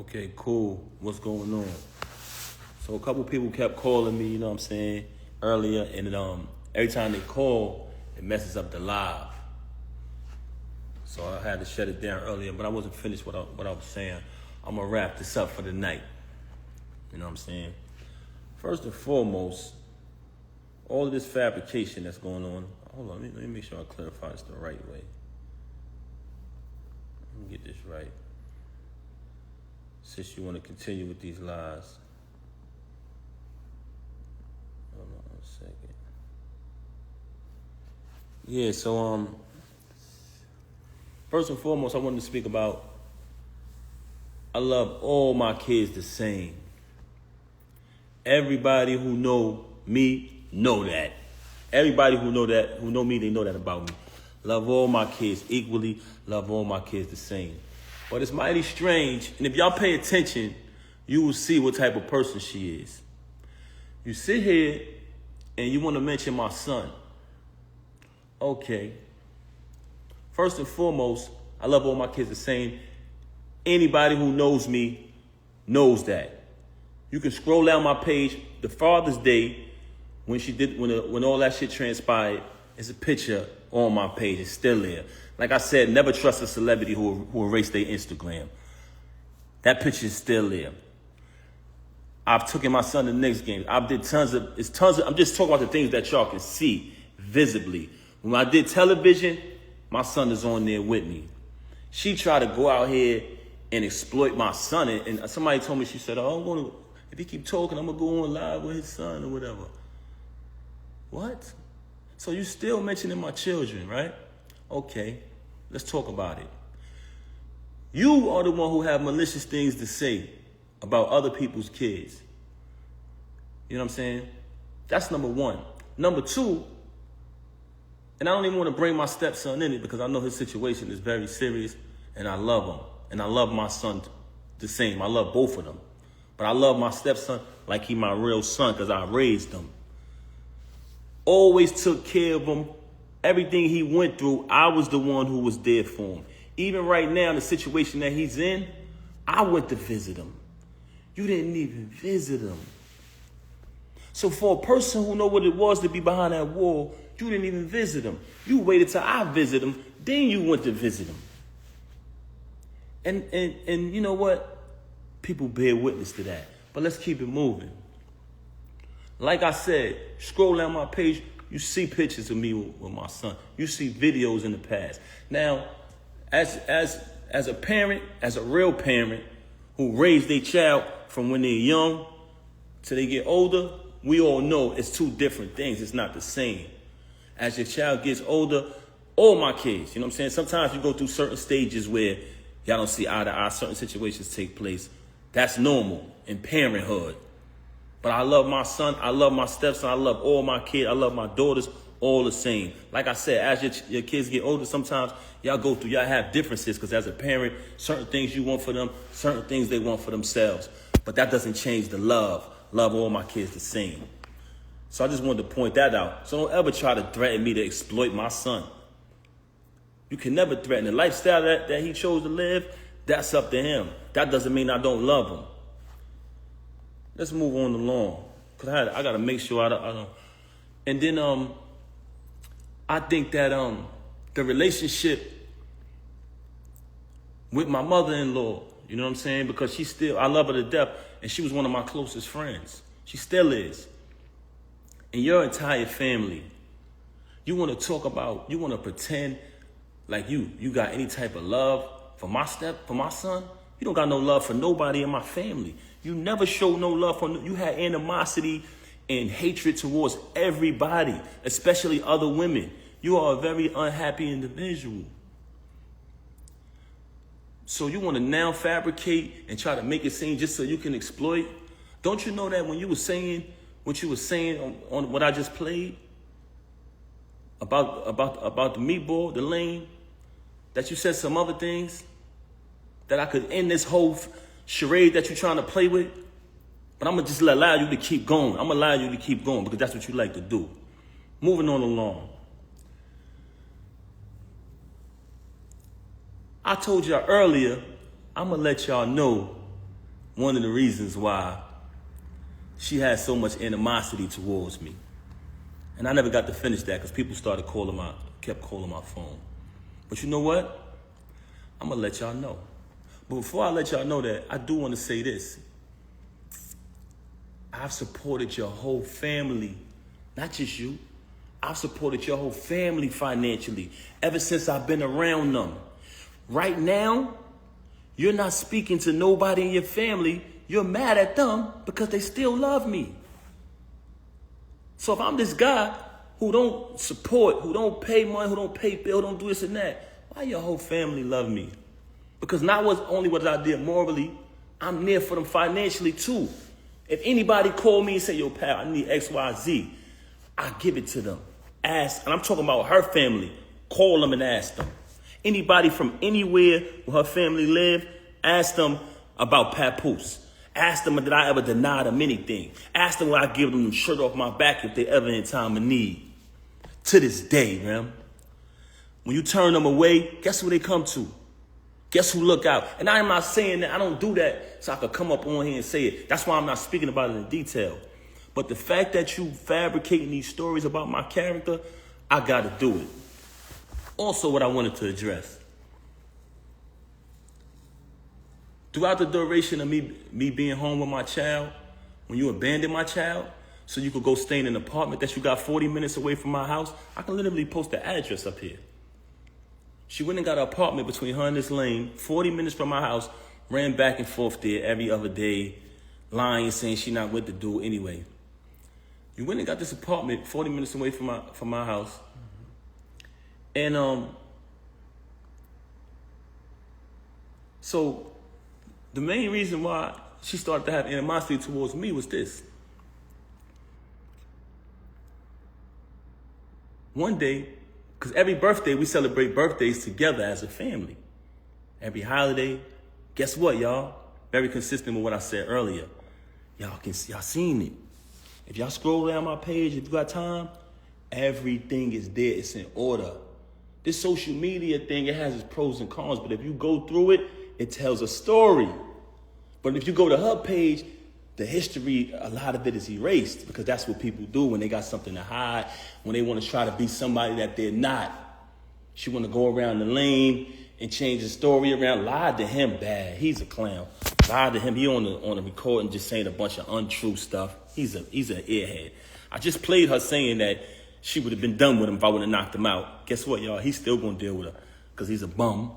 Okay, cool. What's going on? So a couple people kept calling me, you know what I'm saying, earlier, and every time they call, it messes up the live. So I had to shut it down earlier, but I wasn't finished what I was saying. I'm gonna wrap this up for the night. You know what I'm saying? First and foremost, all of this fabrication that's going on. Hold on, let me make sure I clarify this the right way. Let me get this right. Since you want to continue with these lies. Hold on 1 second. Yeah, so first and foremost, I wanted to speak about I love all my kids the same. Everybody who know me know that. Everybody who know me, they know that about me. Love all my kids equally, love all my kids the same. But it's mighty strange, and if y'all pay attention, you will see what type of person she is. You sit here and you want to mention my son. Okay. First and foremost, I love all my kids the same. Anybody who knows me knows that. You can scroll down my page, the Father's Day, when all that shit transpired, there's a picture on my page. It's still there. Like I said, never trust a celebrity who erased their Instagram. That picture is still there. I've taken my son to the Knicks game. I'm just talking about the things that y'all can see visibly. When I did television, my son is on there with me. She tried to go out here and exploit my son. And somebody told me, she said, if he keep talking, I'm going to go on live with his son or whatever. What? So you still mentioning my children, right? Okay, let's talk about it. You are the one who have malicious things to say about other people's kids. You know what I'm saying? That's number one. Number two, and I don't even want to bring my stepson in it because I know his situation is very serious and I love him. And I love my son the same. I love both of them. But I love my stepson like he my real son because I raised him. Always took care of him. Everything he went through, I was the one who was there for him. Even right now, the situation that he's in, I went to visit him. You didn't even visit him. So for a person who know what it was to be behind that wall, you didn't even visit him. You waited till I visit him, then you went to visit him. And you know what? People bear witness to that. But let's keep it moving. Like I said, scroll down my page, you see pictures of me with my son. You see videos in the past. Now, as a parent, as a real parent who raised their child from when they're young till they get older, we all know it's two different things. It's not the same. As your child gets older, all my kids, you know what I'm saying? Sometimes you go through certain stages where y'all don't see eye to eye, certain situations take place. That's normal in parenthood. But I love my son, I love my stepson, I love all my kids, I love my daughters, all the same. Like I said, as your kids get older, sometimes y'all have differences because as a parent, certain things you want for them, certain things they want for themselves. But that doesn't change the love. Love all my kids the same. So I just wanted to point that out. So don't ever try to threaten me to exploit my son. You can never threaten the lifestyle that he chose to live. That's up to him. That doesn't mean I don't love him. Let's move on along, because I got to make sure I don't. And then I think that the relationship with my mother-in-law, you know what I'm saying? Because I love her to death, and she was one of my closest friends. She still is. And your entire family, you want to pretend like you got any type of love for my son? You don't got no love for nobody in my family. You never showed no love you had animosity and hatred towards everybody, especially other women. You are a very unhappy individual. So you want to now fabricate and try to make it seem just so you can exploit? Don't you know that when you were saying what you were saying on what I just played about the meatball, the lane, that you said some other things that I could end this whole charade that you're trying to play with? But I'm going to just allow you to keep going. I'm going to allow you to keep going because that's what you like to do. Moving on along. I told y'all earlier, I'm going to let y'all know one of the reasons why she had so much animosity towards me. And I never got to finish that because people kept calling my phone. But you know what? I'm going to let y'all know. But before I let y'all know that, I do want to say this. I've supported your whole family, not just you. I've supported your whole family financially ever since I've been around them. Right now, you're not speaking to nobody in your family. You're mad at them because they still love me. So if I'm this guy who don't support, who don't pay money, who don't pay bill, don't do this and that, why your whole family love me? Because not only was I there morally, I'm there for them financially too. If anybody called me and said, yo, pal, I need X, Y, Z, I give it to them. Ask, and I'm talking about her family. Call them and ask them. Anybody from anywhere where her family live, ask them about Papoose. Ask them, did I ever deny them anything? Ask them, will I give them the shirt off my back if they ever in time of need? To this day, man. When you turn them away, guess who they come to? Guess who look out? And I'm not saying that I don't do that so I could come up on here and say it. That's why I'm not speaking about it in detail. But the fact that you fabricating these stories about my character, I got to do it. Also, what I wanted to address. Throughout the duration of me being home with my child, when you abandoned my child, so you could go stay in an apartment that you got 40 minutes away from my house, I can literally post the address up here. She went and got an apartment between her and this lane, 40 minutes from my house, ran back and forth there every other day, lying, saying she not with the dude anyway. You went and got this apartment 40 minutes away from my house. And so the main reason why she started to have animosity towards me was this. One day, because every birthday, we celebrate birthdays together as a family. Every holiday. Guess what, y'all? Very consistent with what I said earlier. Y'all seen it. If y'all scroll down my page, if you got time, everything is there. It's in order. This social media thing, it has its pros and cons, but if you go through it, it tells a story. But if you go to her page, the history, a lot of it is erased because that's what people do when they got something to hide, when they want to try to be somebody that they're not. She want to go around the lane and change the story around. Lied to him bad. He's a clown. Lied to him. He on the recording just saying a bunch of untrue stuff. He's an airhead. I just played her saying that she would have been done with him if I would have knocked him out. Guess what, y'all? He's still going to deal with her because he's a bum.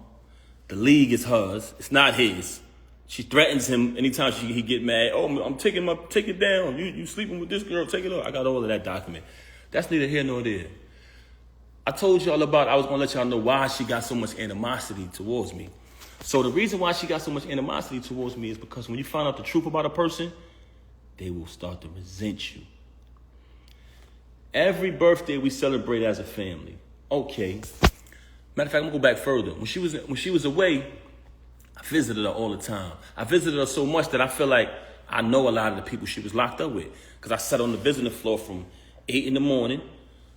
The league is hers. It's not his. She threatens him anytime he get mad. Oh, I'm taking take it down. You sleeping with this girl, take it off. I got all of that document. That's neither here nor there. I told y'all I was going to let y'all know why she got so much animosity towards me. So the reason why she got so much animosity towards me is because when you find out the truth about a person, they will start to resent you. Every birthday we celebrate as a family. Okay. Matter of fact, I'm going to go back further. When she was away, I visited her all the time. I visited her so much that I feel like I know a lot of the people she was locked up with. Because I sat on the visiting floor from 8 in the morning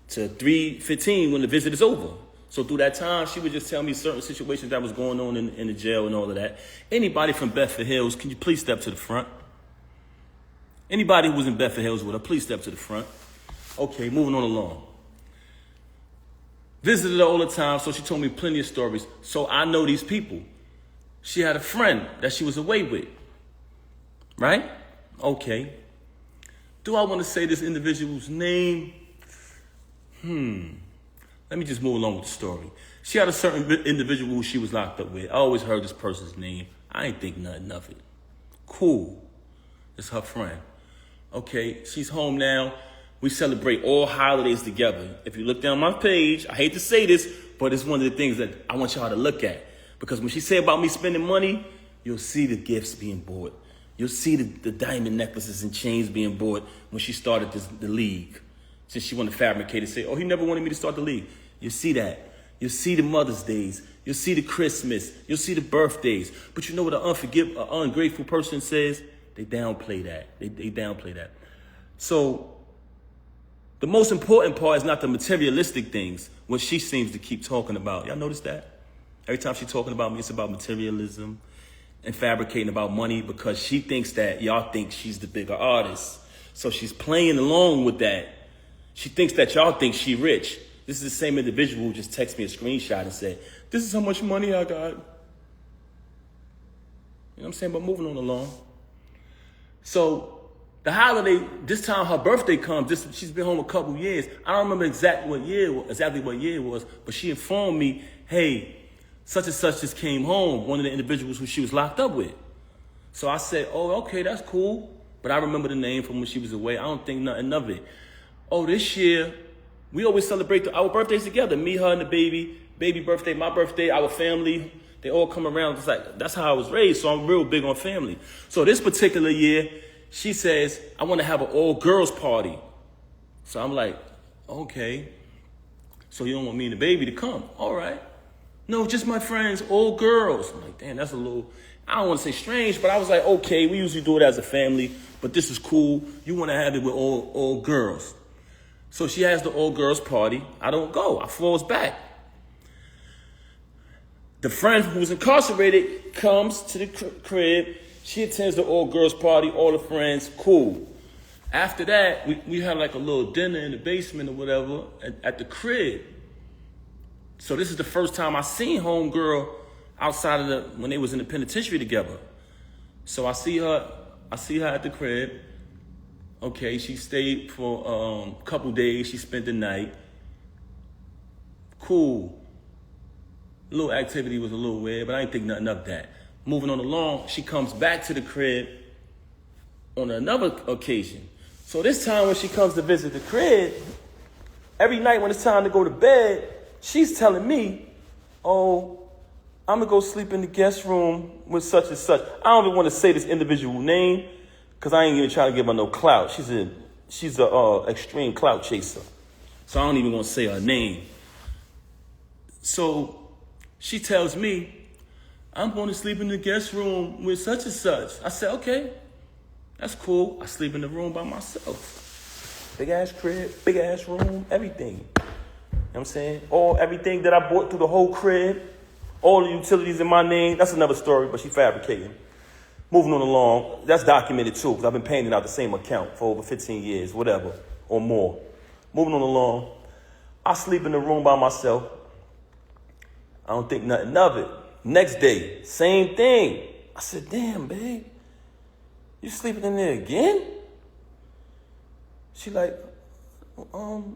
to 3:15 when the visit is over. So through that time, she would just tell me certain situations that was going on in the jail and all of that. Anybody from Bedford Hills, can you please step to the front? Anybody who was in Bedford Hills with her, please step to the front. Okay, moving on along. Visited her all the time, so she told me plenty of stories. So I know these people. She had a friend that she was away with. Right? Okay. Do I want to say this individual's name? Let me just move along with the story. She had a certain individual who she was locked up with. I always heard this person's name. I ain't think nothing of it. Cool. It's her friend. Okay, she's home now. We celebrate all holidays together. If you look down my page, I hate to say this, but it's one of the things that I want y'all to look at. Because when she said about me spending money, you'll see the gifts being bought. You'll see the diamond necklaces and chains being bought when she started the league. Since she wanted to fabricate and say, oh, he never wanted me to start the league. You'll see that. You'll see the Mother's Days. You'll see the Christmas. You'll see the birthdays. But you know what an ungrateful person says? They downplay that. They downplay that. So the most important part is not the materialistic things, what she seems to keep talking about. Y'all notice that? Every time she's talking about me, it's about materialism. and fabricating about money because she thinks that y'all think she's the bigger artist. So she's playing along with that. She thinks that y'all think she rich. This is the same individual who just texted me a screenshot and said, this is how much money I got. You know what I'm saying? But moving on along. So the holiday, this time her birthday comes. She's been home a couple years. I don't remember exactly what year it was, but she informed me, hey, such and such just came home, one of the individuals who she was locked up with. So I said, oh, okay, that's cool. But I remember the name from when she was away. I don't think nothing of it. Oh, this year, we always celebrate our birthdays together. Me, her, and the baby birthday, my birthday, our family. They all come around. It's like, that's how I was raised, so I'm real big on family. So this particular year, she says, I want to have an all-girls party. So I'm like, okay. So you don't want me and the baby to come? All right. No, just my friends, all girls. I'm like, damn, that's a little, I don't want to say strange, but I was like, okay, we usually do it as a family, but this is cool. You want to have it with all girls. So she has the all-girls party. I don't go. I falls back. The friend who was incarcerated comes to the crib. She attends the all-girls party, all the friends, cool. After that, we had like a little dinner in the basement or whatever at the crib. So this is the first time I seen homegirl outside of when they was in the penitentiary together. So I see her at the crib. Okay, she stayed for a couple days. She spent the night. Cool. A little activity was a little weird, but I didn't think nothing of that. Moving on along, she comes back to the crib on another occasion. So this time when she comes to visit the crib, every night when it's time to go to bed, she's telling me, oh, I'm going to go sleep in the guest room with such and such. I don't even want to say this individual name because I ain't even trying to give her no clout. She's a extreme clout chaser. So I don't even want to say her name. So she tells me, I'm going to sleep in the guest room with such and such. I said, okay, that's cool. I sleep in the room by myself. Big ass crib, big ass room, everything. You know what I'm saying? Everything that I bought through the whole crib, all the utilities in my name. That's another story, but she fabricating. Moving on along, that's documented too, because I've been paying it out the same account for over 15 years, whatever, or more. Moving on along, I sleep in the room by myself. I don't think nothing of it. Next day, same thing. I said, damn, babe, you sleeping in there again? She like,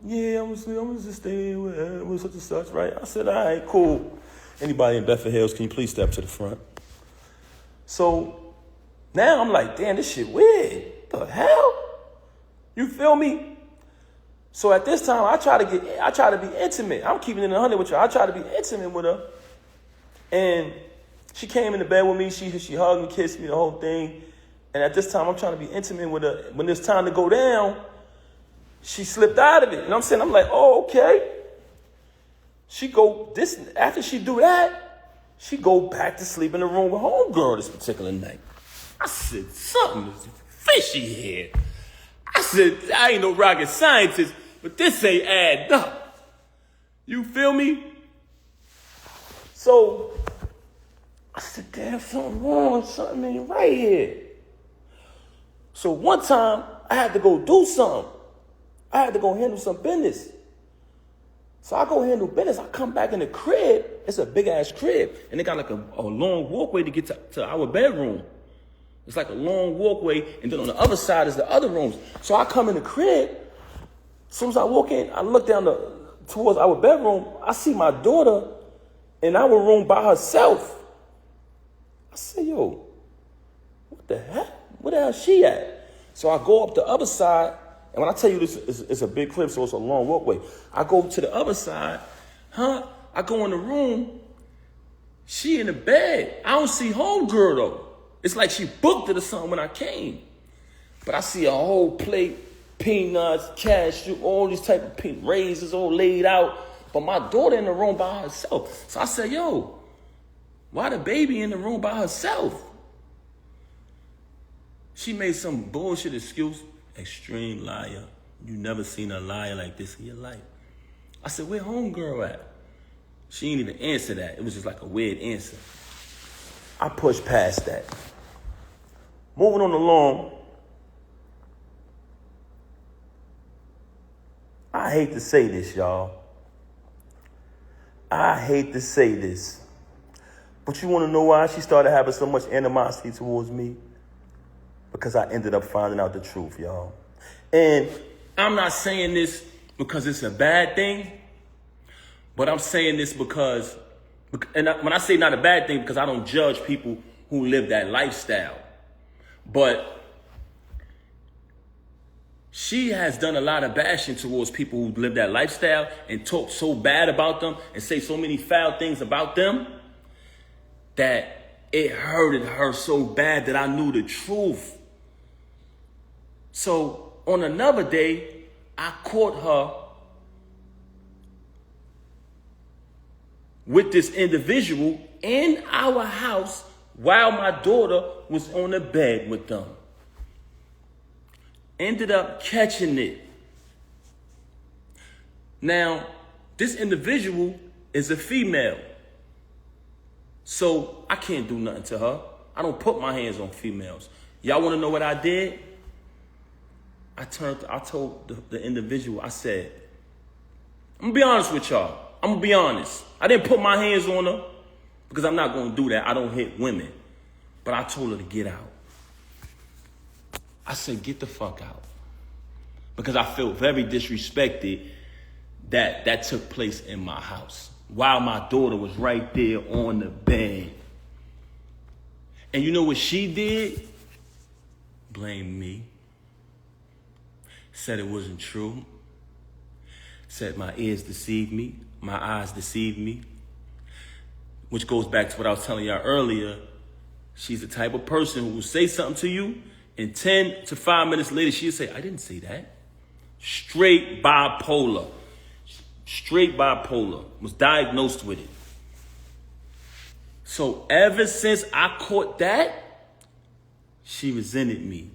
yeah, I'm gonna just stay with such and such, right? I said, all right, cool. Anybody in Bedford Hills, can you please step to the front? So now I'm like, damn, this shit weird. The hell? You feel me? So at this time, I try to be intimate. I'm keeping it 100 with you. I try to be intimate with her. And she came into bed with me. She hugged and kissed me, the whole thing. And at this time, I'm trying to be intimate with her. When it's time to go down, she slipped out of it. You know what I'm saying? I'm like, oh, okay. After she do that, she go back to sleep in the room with homegirl this particular night. I said, something is fishy here. I said, I ain't no rocket scientist, but this ain't adding up. You feel me? So I said, damn, something wrong, something ain't right here. So one time I had to go do something. I had to go handle some business. So I go handle business. I come back in the crib. It's a big ass crib. And they got like a long walkway to get to our bedroom. It's like a long walkway. And then on the other side is the other rooms. So I come in the crib. As soon as I walk in, I look down towards our bedroom. I see my daughter in our room by herself. I say, yo, what the heck? Where the hell is she at? So I go up the other side. And when I tell you this is a big crib, so it's a long walkway. I go to the other side. I go in the room. She in the bed. I don't see homegirl, though. It's like she booked it or something when I came. But I see a whole plate, peanuts, cashew, all these type of raisins all laid out. But my daughter in the room by herself. So I said, yo, why the baby in the room by herself? She made some bullshit excuse. Extreme liar. You never seen a liar like this in your life. I said, where homegirl at? She didn't even answer that. It was just like a weird answer. I pushed past that. Moving on along, I hate to say this, y'all. I hate to say this. But you want to know why she started having so much animosity towards me? Because I ended up finding out the truth, y'all. And I'm not saying this because it's a bad thing, but I'm saying this because, when I say not a bad thing, because I don't judge people who live that lifestyle. But she has done a lot of bashing towards people who live that lifestyle and talk so bad about them and say so many foul things about them that it hurted her so bad that I knew the truth. So on another day, I caught her with this individual in our house while my daughter was on the bed with them. Ended up catching it. Now, this individual is a female. So I can't do nothing to her. I don't put my hands on females. Y'all want to know what I did? I told the individual, I said, I'm going to be honest with y'all. I'm going to be honest. I didn't put my hands on her because I'm not going to do that. I don't hit women. But I told her to get out. I said, get the fuck out. Because I felt very disrespected that took place in my house while my daughter was right there on the bed. And you know what she did? Blamed me. Said it wasn't true. Said my ears deceived me. My eyes deceived me. Which goes back to what I was telling y'all earlier. She's the type of person who will say something to you, and 10 to 5 minutes later, she'll say, I didn't say that. Straight bipolar. Straight bipolar. Was diagnosed with it. So ever since I caught that, she resented me.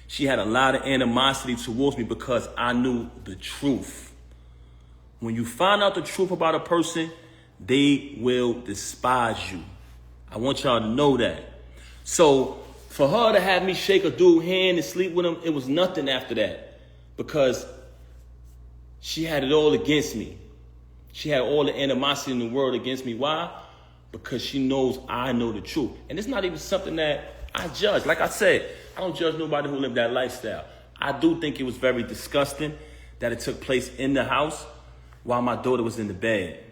She had a lot of animosity towards me because I knew the truth. When you find out the truth about a person, they will despise you. I want y'all to know that. So for her to have me shake a dude's hand and sleep with him, it was nothing after that. Because she had it all against me. She had all the animosity in the world against me. Why? Because she knows I know the truth. And it's not even something that I judge. Like I said, I don't judge nobody who lived that lifestyle. I do think it was very disgusting that it took place in the house while my daughter was in the bed.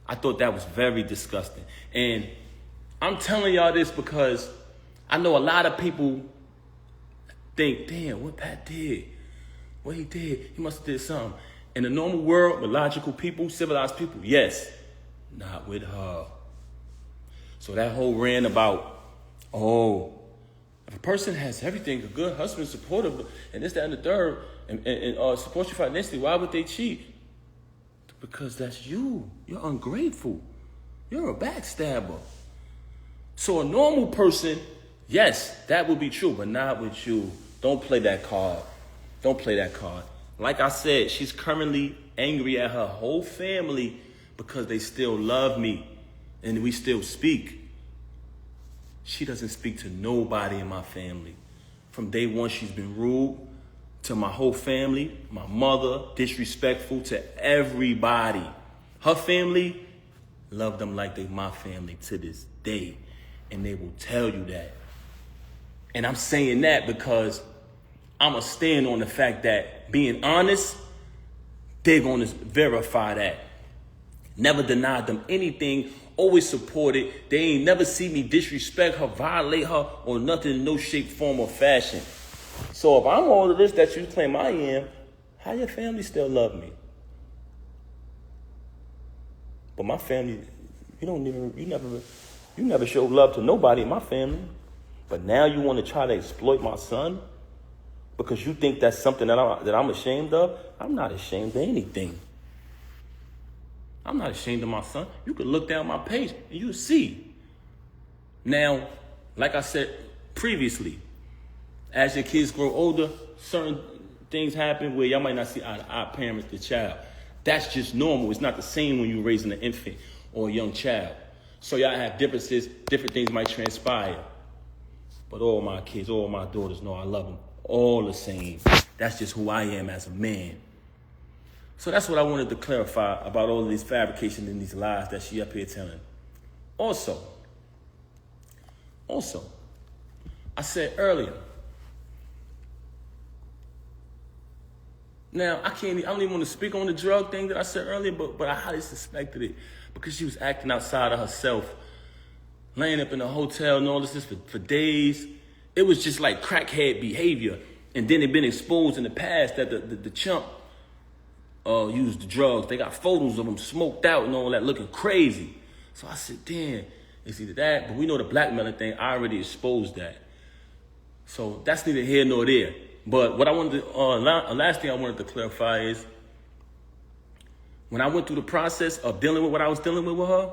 I thought that was very disgusting. And I'm telling y'all this because I know a lot of people think, damn, what Pat did, what he did, he must have did something. In the normal world, with logical people, civilized people, yes, not with her. So that whole rant about, if a person has everything, a good husband, supportive, and this, that, and the third, and supports you financially, why would they cheat? Because that's you. You're ungrateful. You're a backstabber. So a normal person, yes, that would be true, but not with you. Don't play that card. Don't play that card. Like I said, she's currently angry at her whole family because they still love me and we still speak. She doesn't speak to nobody in my family. From day one, she's been rude to my whole family, my mother, disrespectful to everybody. Her family, love them like they my family to this day. And they will tell you that. And I'm saying that because I'm going to stand on the fact that being honest, they're going to verify that. Never denied them anything, always supported. They ain't never see me disrespect her, violate her, or nothing in no shape, form, or fashion. So if I'm all of this that you claim I am, how your family still love me? But my family, you never showed love to nobody in my family. But now you want to try to exploit my son because you think that's something that I'm ashamed of? I'm not ashamed of anything. I'm not ashamed of my son. You can look down my page and you'll see. Now, like I said previously, as your kids grow older, certain things happen where y'all might not see eye to eye parent the child. That's just normal. It's not the same when you're raising an infant or a young child. So y'all have differences, different things might transpire. But all my kids, all my daughters know I love them all the same. That's just who I am as a man. So that's what I wanted to clarify about all of these fabrications and these lies that she up here telling. Also, I said earlier, now I don't even want to speak on the drug thing that I said earlier, but I highly suspected it because she was acting outside of herself, laying up in a hotel and all this for days. It was just like crackhead behavior. And then it been exposed in the past that the chump used the drugs. They got photos of him smoked out and all that, looking crazy. So I said, damn, it's either that, but we know the blackmailing thing, I already exposed that. So that's neither here nor there. But what I wanted to, last thing I wanted to clarify is, when I went through the process of dealing with what I was dealing with her,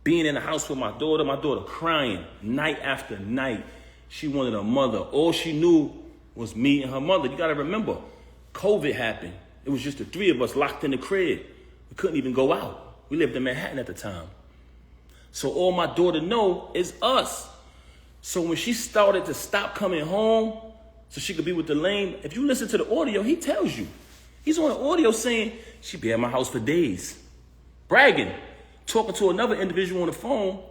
being in the house with my daughter crying night after night. She wanted a mother. All she knew was me and her mother. You got to remember, COVID happened. It was just the three of us locked in the crib. We couldn't even go out. We lived in Manhattan at the time. So all my daughter know is us. So when she started to stop coming home so she could be with the lame, if you listen to the audio, he tells you. He's on the audio saying, she'd be at my house for days. Bragging. Talking to another individual on the phone,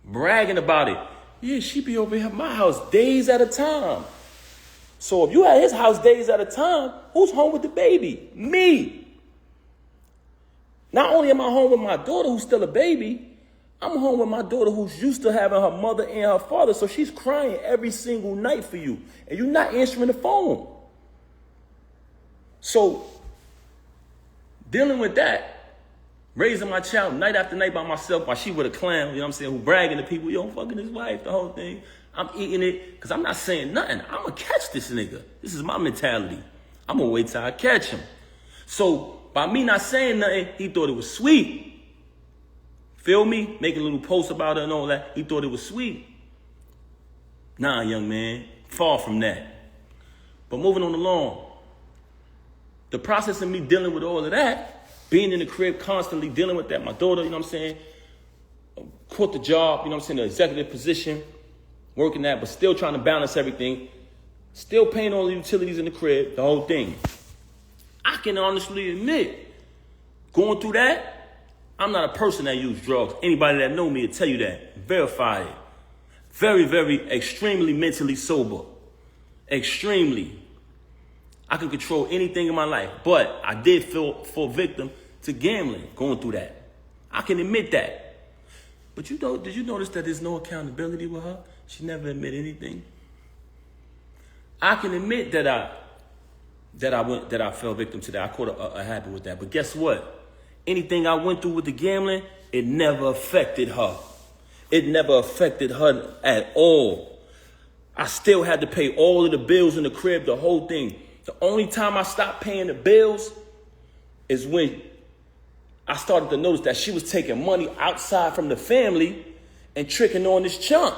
bragging about it. Yeah, she be over here at my house days at a time. So if you at his house days at a time, who's home with the baby? Me. Not only am I home with my daughter who's still a baby, I'm home with my daughter who's used to having her mother and her father. So she's crying every single night for you. And you're not answering the phone. So dealing with that, raising my child night after night by myself while she with a clown, you know what I'm saying, who bragging to people, yo, I'm fucking his wife, the whole thing. I'm eating it because I'm not saying nothing. I'm going to catch this nigga. This is my mentality. I'm going to wait till I catch him. So by me not saying nothing, he thought it was sweet. Feel me? Making a little post about it and all that. He thought it was sweet. Nah, young man. Far from that. But moving on along. The process of me dealing with all of that, being in the crib, constantly dealing with that. My daughter, you know what I'm saying, quit the job, you know what I'm saying, the executive position, working that, but still trying to balance everything. Still paying all the utilities in the crib, the whole thing. I can honestly admit, going through that, I'm not a person that uses drugs. Anybody that know me will tell you that. Verify it. Very, very, extremely mentally sober. Extremely. I can control anything in my life, but I did fall victim to gambling, going through that. I can admit that. But did you notice that there's no accountability with her? She never admitted anything. I can admit that I fell victim to that. I caught a habit with that. But guess what? Anything I went through with the gambling, it never affected her. It never affected her at all. I still had to pay all of the bills in the crib, the whole thing. The only time I stopped paying the bills is when I started to notice that she was taking money outside from the family and tricking on this chump.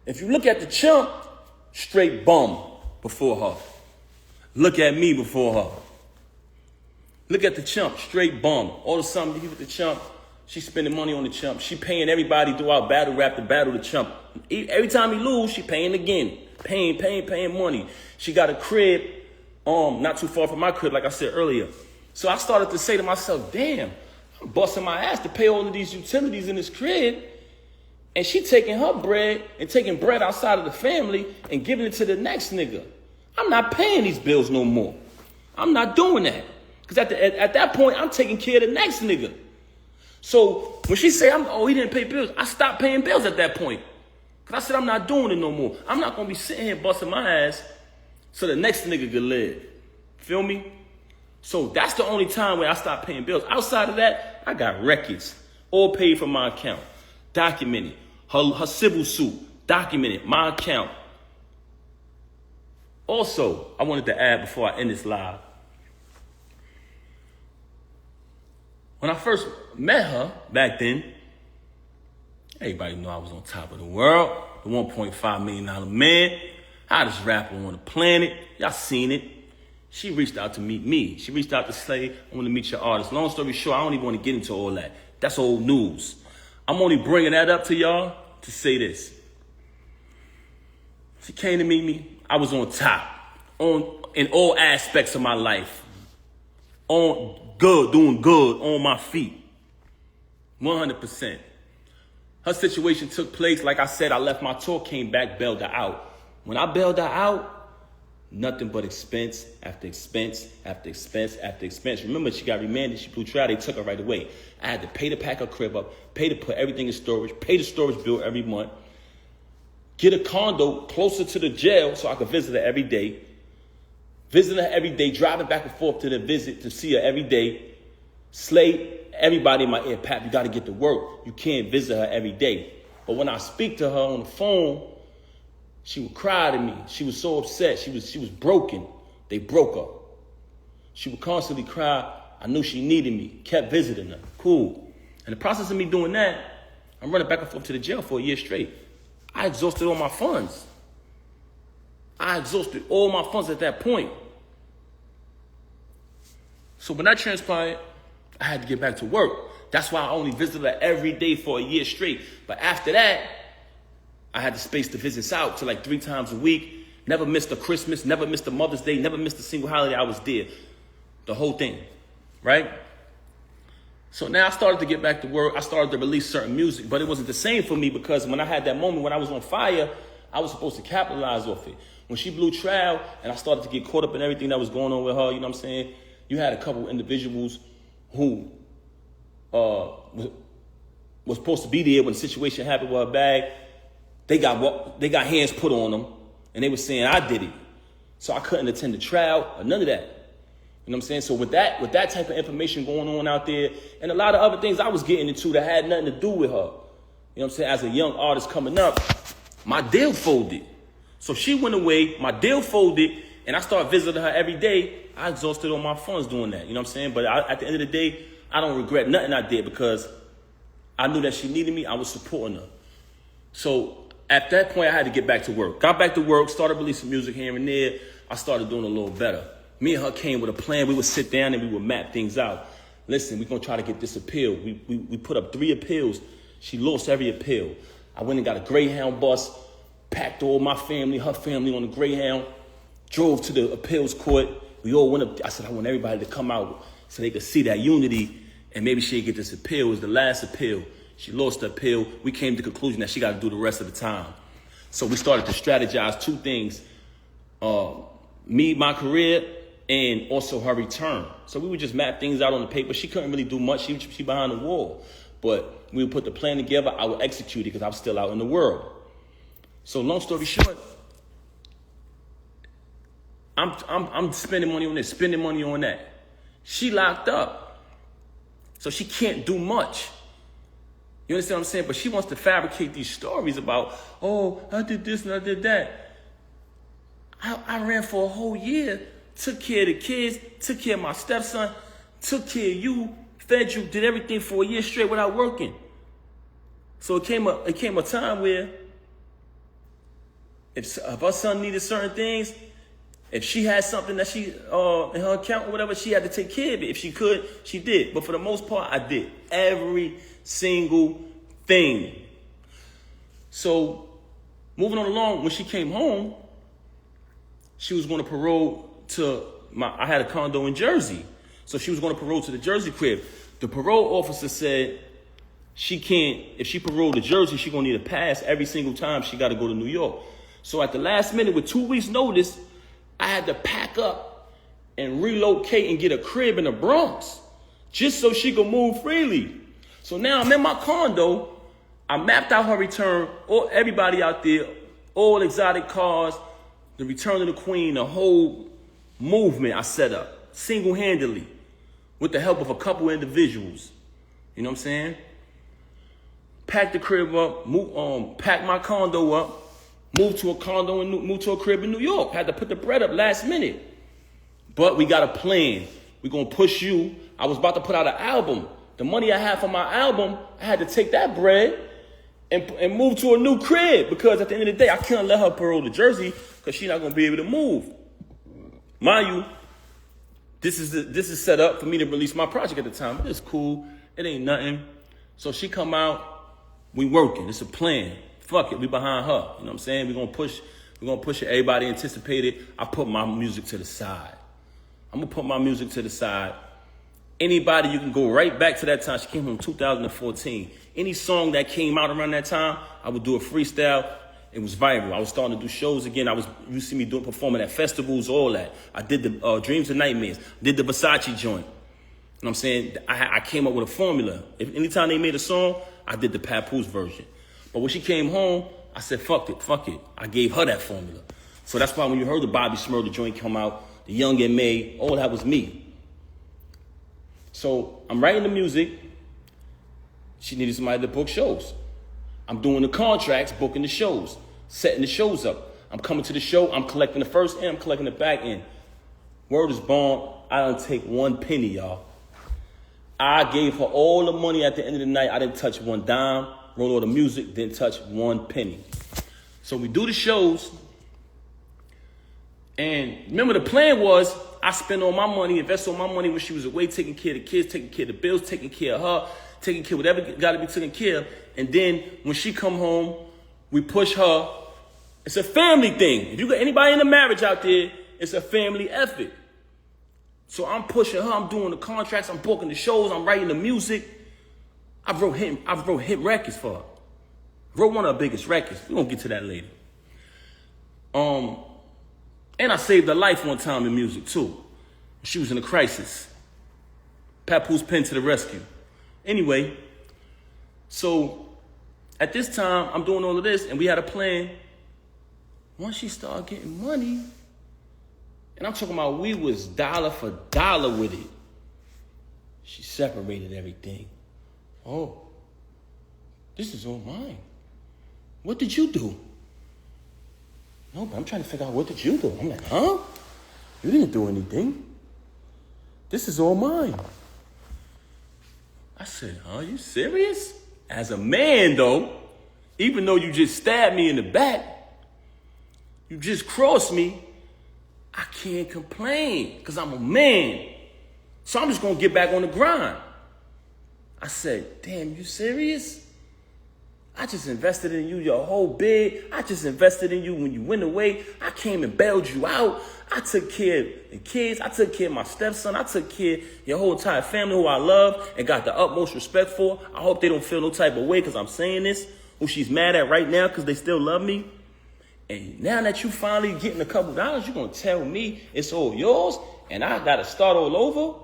If you look at the chump, straight bum before her. Look at me before her. Look at the chump, straight bum. All of a sudden, you get the chump, she's spending money on the chump. She paying everybody throughout battle rap to battle the chump. Every time he lose, she paying again. Paying money. She got a crib, not too far from my crib, like I said earlier. So I started to say to myself, damn, I'm busting my ass to pay all of these utilities in this crib. And she taking her bread and taking bread outside of the family and giving it to the next nigga. I'm not paying these bills no more. I'm not doing that. Because at that point, I'm taking care of the next nigga. So when she say, he didn't pay bills, I stopped paying bills at that point. Because I said, I'm not doing it no more. I'm not going to be sitting here busting my ass so the next nigga could live. Feel me? So that's the only time where I stopped paying bills. Outside of that, I got records, all paid from my account, documented. Her civil suit, documented, my account. Also, I wanted to add before I end this live. When I first met her back then, everybody knew I was on top of the world, the $1.5 million man, hottest rapper on the planet. Y'all seen it. She reached out to meet me. She reached out to say, I want to meet your artist. Long story short, I don't even want to get into all that. That's old news. I'm only bringing that up to y'all to say this. She came to meet me. I was on top, in all aspects of my life. Doing good, on my feet. 100%. Her situation took place. Like I said, I left my tour, came back, bailed her out. When I bailed her out, nothing but expense after expense after expense after expense. Remember, she got remanded. She blew trial. They took her right away. I had to pay to pack her crib up, pay to put everything in storage, pay the storage bill every month, get a condo closer to the jail so I could visit her every day. Visiting her every day, driving back and forth to the visit to see her every day. Slay everybody in my ear, Pap, you got to get to work. You can't visit her every day. But when I speak to her on the phone, she would cry to me. She was so upset. She was broken. They broke her. She would constantly cry. I knew she needed me. Kept visiting her. Cool. In the process of me doing that, I'm running back and forth to the jail for a year straight. I exhausted all my funds. I exhausted all my funds at that point. So when that transpired, I had to get back to work. That's why I only visited her every day for a year straight. But after that, I had the space to visit out to like 3 times a week. Never missed a Christmas, never missed a Mother's Day, never missed a single holiday. I was there. The whole thing, right? So now I started to get back to work. I started to release certain music, but it wasn't the same for me because when I had that moment when I was on fire, I was supposed to capitalize off it. When she blew trial and I started to get caught up in everything that was going on with her, you know what I'm saying? You had a couple individuals who was supposed to be there when the situation happened with her bag. They got hands put on them, and they were saying I did it. So I couldn't attend the trial or none of that. You know what I'm saying? So with that type of information going on out there, and a lot of other things I was getting into that had nothing to do with her. You know what I'm saying? As a young artist coming up, my deal folded. So she went away, my deal folded, and I started visiting her every day. I exhausted all my funds doing that. You know what I'm saying? But at the end of the day, I don't regret nothing I did because I knew that she needed me. I was supporting her. So at that point, I had to get back to work. Got back to work, started releasing music here and there. I started doing a little better. Me and her came with a plan. We would sit down and we would map things out. Listen, we're going to try to get this appeal. We put up 3 appeals. She lost every appeal. I went and got a Greyhound bus, packed all my family, her family on the Greyhound, drove to the appeals court. We all went up. I said, I want everybody to come out so they could see that unity and maybe she'd get this appeal. It was the last appeal. She lost the appeal. We came to the conclusion that she got to do the rest of the time. So we started to strategize 2 things. Me, my career, and also her return. So we would just map things out on the paper. She couldn't really do much. She behind the wall. But we would put the plan together. I would execute it because I was still out in the world. So long story short, I'm spending money on this, spending money on that. She locked up. So she can't do much. You understand what I'm saying? But she wants to fabricate these stories about, oh, I did this and I did that. I ran for a whole year, took care of the kids, took care of my stepson, took care of you, fed you, did everything for a year straight without working. So it came a time where if her son needed certain things, if she had something that she in her account or whatever, she had to take care of it. If she could, she did. But for the most part, I did every single thing. So moving on along, when she came home, she was going to parole to I had a condo in Jersey. So she was going to parole to the Jersey crib. The parole officer said she can't, if she paroled to Jersey, she's going to need a pass every single time she got to go to New York. So at the last minute, with 2 weeks notice, I had to pack up and relocate and get a crib in the Bronx just so she could move freely. So now I'm in my condo. I mapped out her return, everybody out there, all exotic cars, the return of the queen, the whole movement I set up single-handedly with the help of a couple individuals. You know what I'm saying? Packed the crib up, packed my condo up, moved to a condo and moved to a crib in New York. Had to put the bread up last minute. But we got a plan. We're going to push you. I was about to put out an album. The money I had for my album, I had to take that bread and move to a new crib because at the end of the day, I couldn't let her parole to Jersey because she's not going to be able to move. Mind you, this is set up for me to release my project at the time. It's cool. It ain't nothing. So she come out, we working. It's a plan. Fuck it, we behind her. You know what I'm saying? We're gonna push it. Everybody anticipated. I put my music to the side. I'm gonna put my music to the side. Anybody, you can go right back to that time. She came home in 2014. Any song that came out around that time, I would do a freestyle. It was viral. I was starting to do shows again. You see me performing at festivals, all that. I did the Dreams and Nightmares. Did the Versace joint. You know what I'm saying? I came up with a formula. Anytime they made a song, I did the Papoose version. But when she came home, I said, fuck it. I gave her that formula. So that's why when you heard the Bobby Smurda joint come out, the Young and May, all that was me. So I'm writing the music. She needed somebody to book shows. I'm doing the contracts, booking the shows, setting the shows up. I'm coming to the show. I'm collecting the first end. I'm collecting the back end. Word is born. I didn't take one penny, y'all. I gave her all the money at the end of the night. I didn't touch one dime. Wrote all the music. Didn't touch one penny. So we do the shows. And remember, the plan was I spend all my money, invest all my money when she was away, taking care of the kids, taking care of the bills, taking care of her, taking care of whatever got to be taken care of. And then when she come home, we push her. It's a family thing. If you got anybody in a marriage out there, it's a family effort. So I'm pushing her. I'm doing the contracts. I'm booking the shows. I'm writing the music. I wrote hit records for her. Wrote one of her biggest records. We're going to get to that later. And I saved her life one time in music, too. She was in a crisis. Papoose pen to the rescue. Anyway, so at this time, I'm doing all of this, and we had a plan. Once she started getting money, and I'm talking about we was dollar for dollar with it, she separated everything. Oh, this is all mine. What did you do? No, but I'm trying to figure out, what did you do? I'm like, huh? You didn't do anything. This is all mine. I said, huh, you serious? As a man, though, even though you just stabbed me in the back, you just crossed me, I can't complain because I'm a man. So I'm just going to get back on the grind. I said, damn, you serious? I just invested in you your whole bid. I just invested in you when you went away. I came and bailed you out. I took care of the kids. I took care of my stepson. I took care of your whole entire family who I love and got the utmost respect for. I hope they don't feel no type of way because I'm saying this, who she's mad at right now because they still love me. And now that you finally getting a couple dollars, you're going to tell me it's all yours and I got to start all over?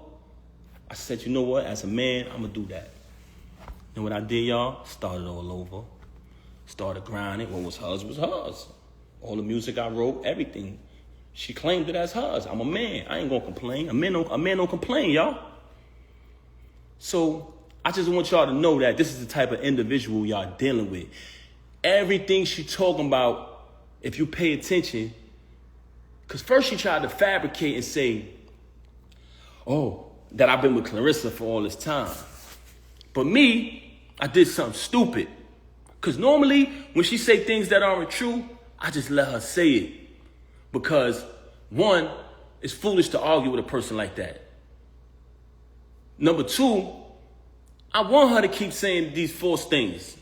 I said, you know what? As a man, I'm going to do that. And what I did, y'all, started all over. Started grinding. What was hers was hers. All the music I wrote, everything. She claimed it as hers. I'm a man. I ain't gonna complain. A man don't complain, y'all. So I just want y'all to know that this is the type of individual y'all dealing with. Everything she talking about, if you pay attention, because first she tried to fabricate and say, oh, that I've been with Clarissa for all this time. But me, I did something stupid. Because normally, when she say things that aren't true, I just let her say it. Because, one, it's foolish to argue with a person like that. Number two, I want her to keep saying these false things.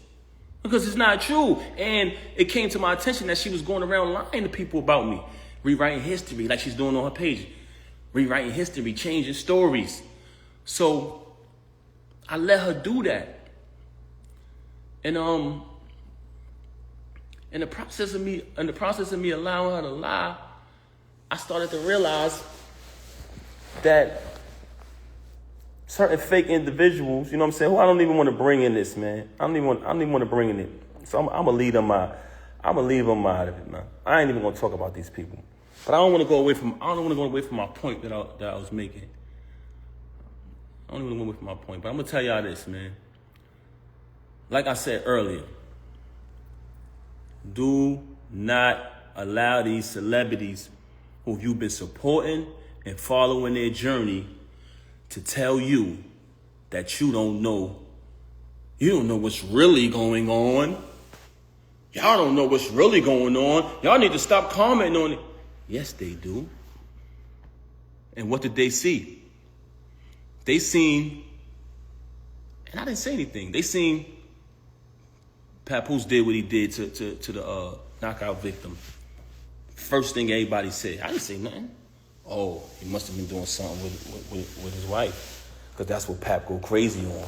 Because it's not true. And it came to my attention that she was going around lying to people about me. Rewriting history, like she's doing on her page. Rewriting history, changing stories. So I let her do that. And in the process of me allowing her to lie, I started to realize that certain fake individuals, you know what I'm saying, who I don't even want to bring in this, man. I don't even want to bring in it. So I'm gonna leave them out of it, man. I ain't even gonna talk about these people. But I don't want to go away from my point that I was making. I don't even want to go away from my point, but I'm gonna tell y'all this, man. Like I said earlier, do not allow these celebrities who you've been supporting and following their journey to tell you that you don't know what's really going on. Y'all don't know what's really going on. Y'all need to stop commenting on it. Yes, they do. And what did they see? They seen And I didn't say anything. They seen Papoose did what he did to the knockout victim. First thing everybody said, I didn't say nothing. Oh, he must have been doing something with his wife. Because that's what Pap go crazy on.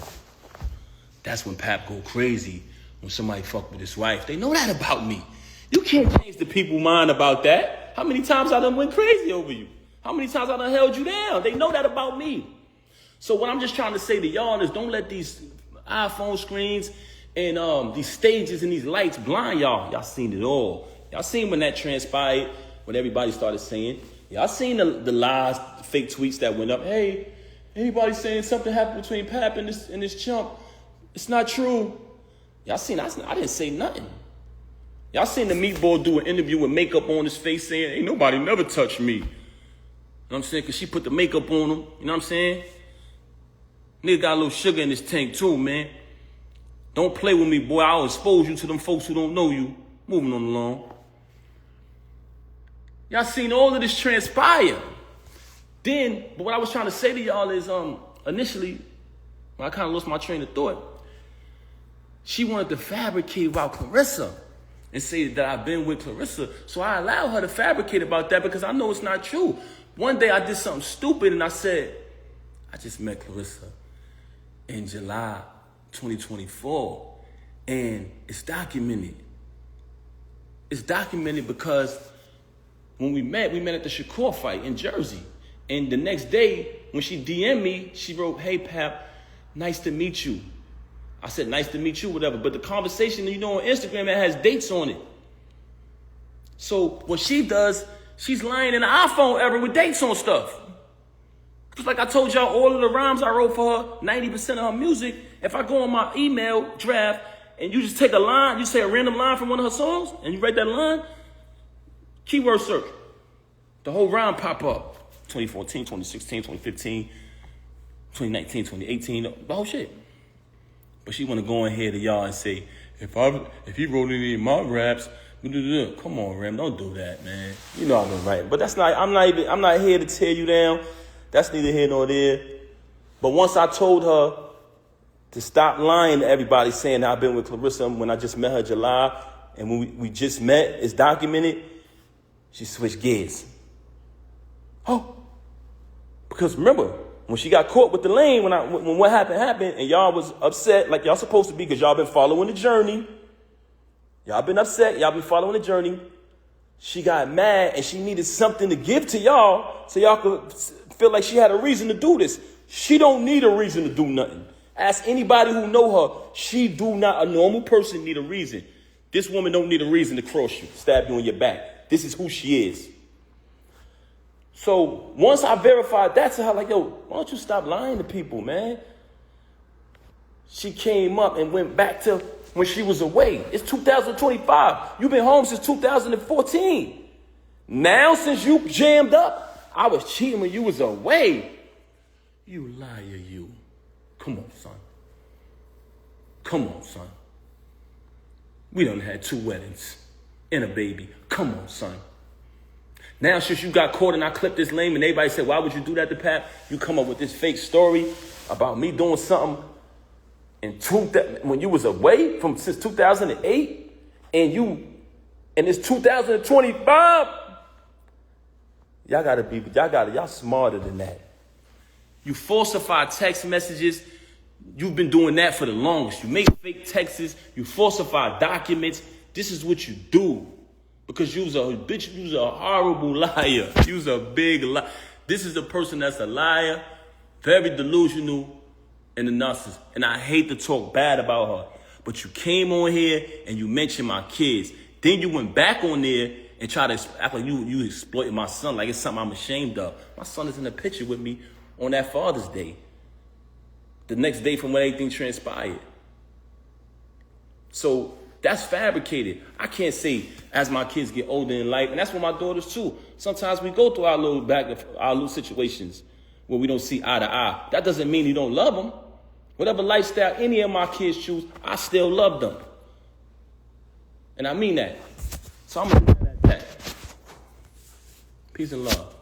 That's when Pap go crazy, when somebody fuck with his wife. They know that about me. You can't change the people's mind about that. How many times I done went crazy over you? How many times I done held you down? They know that about me. So what I'm just trying to say to y'all is don't let these iPhone screens and these stages and these lights blind y'all. Y'all seen it all. Y'all seen when that transpired, when everybody started saying. Y'all seen the lies, the fake tweets that went up. Hey, anybody saying something happened between Pap and this chump? It's not true. Y'all seen, I didn't say nothing. Y'all seen the meatball do an interview with makeup on his face saying, ain't nobody never touched me. You know what I'm saying? Because she put the makeup on him. You know what I'm saying? Nigga got a little sugar in his tank too, man. Don't play with me, boy. I'll expose you to them folks who don't know you. Moving on along. Y'all seen all of this transpire. Then, but what I was trying to say to y'all is, initially, when I kind of lost my train of thought, she wanted to fabricate about Clarissa and say that I've been with Clarissa. So I allowed her to fabricate about that because I know it's not true. One day I did something stupid and I said, I just met Clarissa in July 2024. And it's documented. It's documented because when we met at the Shakur fight in Jersey. And the next day, when she DM'd me, she wrote, hey, Pap, nice to meet you. I said, nice to meet you, whatever. But the conversation, you know, on Instagram, it has dates on it. So what she does, she's lying in the iPhone era with dates on stuff. Just like I told y'all, all of the rhymes I wrote for her, 90% of her music, if I go on my email draft and you just take a line, you say a random line from one of her songs, and you write that line, keyword search, the whole rhyme pop up. 2014, 2016, 2015, 2019, 2018, the whole shit. But she want to go in here to y'all and say, if he wrote any of my raps, come on, Rem, don't do that, man. You know I've been writing. But that's not, I'm not here to tear you down. That's neither here nor there. But once I told her to stop lying to everybody saying that I've been with Clarissa when I just met her in July, and when we just met, it's documented, she switched gears. Oh, because remember, when she got caught with the lane, when what happened, and y'all was upset like y'all supposed to be because y'all been following the journey. Y'all been upset. Y'all been following the journey. She got mad and she needed something to give to y'all so y'all could feel like she had a reason to do this. She don't need a reason to do nothing. Ask anybody who know her. She do not, a normal person need a reason. This woman don't need a reason to cross you, stab you in your back. This is who she is. So once I verified that to her, like, yo, why don't you stop lying to people, man? She came up and went back to when she was away. It's 2025. You've been home since 2014. Now, since you jammed up, I was cheating when you was away. You liar, you. Come on, son. Come on, son. We done had 2 weddings and a baby. Come on, son. Now, since you got caught and I clipped this lame and everybody said, why would you do that to Pap? You come up with this fake story about me doing something when you was away since 2008 and it's 2025. Y'all smarter than that. You falsify text messages. You've been doing that for the longest. You make fake texts. You falsify documents. This is what you do. Because you's a bitch, you's a horrible liar. You's a big liar. This is a person that's a liar, very delusional, and a narcissist. And I hate to talk bad about her. But you came on here and you mentioned my kids. Then you went back on there and tried to act like you exploited my son, like it's something I'm ashamed of. My son is in the picture with me on that Father's Day. The next day from when everything transpired. So that's fabricated. I can't say as my kids get older in life, and that's with my daughters too. Sometimes we go through our little situations where we don't see eye to eye. That doesn't mean you don't love them. Whatever lifestyle any of my kids choose, I still love them. And I mean that. So I'm going to leave it at that. Peace and love.